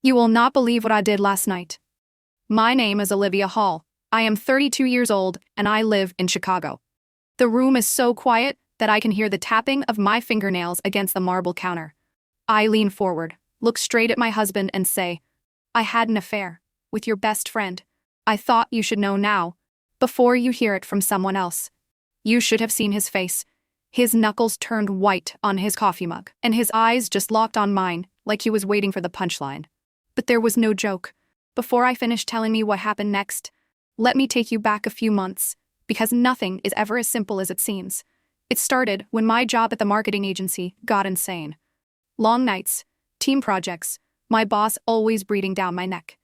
You will not believe what I did last night. My name is Olivia Hall. I am 32 years old and I live in Chicago. The room is so quiet that I can hear the tapping of my fingernails against the marble counter. I lean forward, look straight at my husband and say, I had an affair with your best friend. I thought you should know now, before you hear it from someone else. You should have seen his face. His knuckles turned white on his coffee mug, and his eyes just locked on mine like he was waiting for the punchline. But there was no joke. Before I finish telling me what happened next, let me take you back a few months, because nothing is ever as simple as it seems. It started when my job at the marketing agency got insane. Long nights, team projects, my boss always breathing down my neck.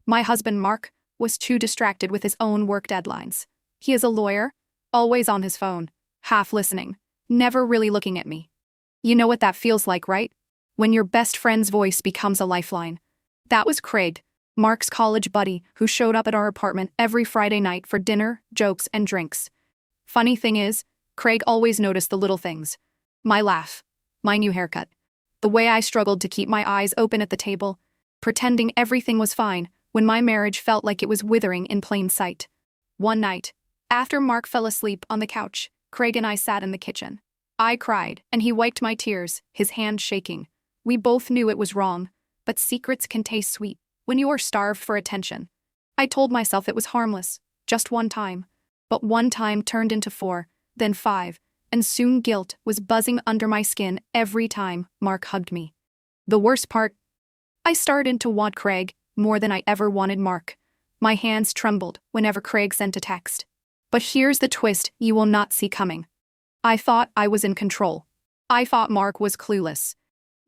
My husband, Mark, was too distracted with his own work deadlines. He is a lawyer, always on his phone, half listening, never really looking at me. You know what that feels like, right? When your best friend's voice becomes a lifeline. That was Craig, Mark's college buddy, who showed up at our apartment every Friday night for dinner, jokes, and drinks. Funny thing is, Craig always noticed the little things. My laugh, my new haircut, the way I struggled to keep my eyes open at the table, pretending everything was fine when my marriage felt like it was withering in plain sight. One night, after Mark fell asleep on the couch, Craig and I sat in the kitchen. I cried, and he wiped my tears, his hand shaking. We both knew it was wrong, but secrets can taste sweet when you are starved for attention. I told myself it was harmless, just one time. But one time turned into 4, then 5, and soon guilt was buzzing under my skin every time Mark hugged me. The worst part? I started to want Craig more than I ever wanted Mark. My hands trembled whenever Craig sent a text. But here's the twist you will not see coming. I thought I was in control. I thought Mark was clueless.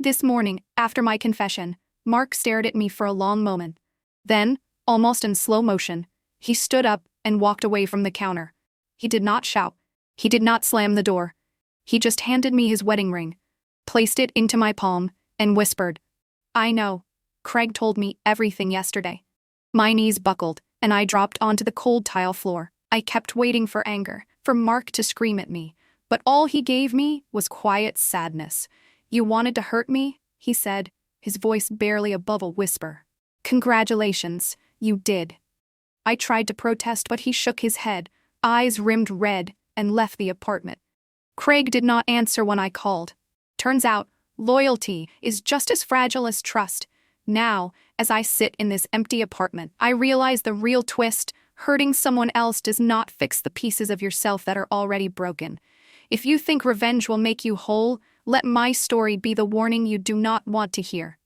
This morning, after my confession, Mark stared at me for a long moment. Then, almost in slow motion, he stood up and walked away from the counter. He did not shout. He did not slam the door. He just handed me his wedding ring, placed it into my palm, and whispered, I know. Craig told me everything yesterday. My knees buckled, and I dropped onto the cold tile floor. I kept waiting for anger, for Mark to scream at me, but all he gave me was quiet sadness. You wanted to hurt me, he said, his voice barely above a whisper. Congratulations, you did. I tried to protest, but he shook his head, eyes rimmed red, and left the apartment. Craig did not answer when I called. Turns out, loyalty is just as fragile as trust. Now, as I sit in this empty apartment, I realize the real twist: hurting someone else does not fix the pieces of yourself that are already broken. If you think revenge will make you whole, let my story be the warning you do not want to hear.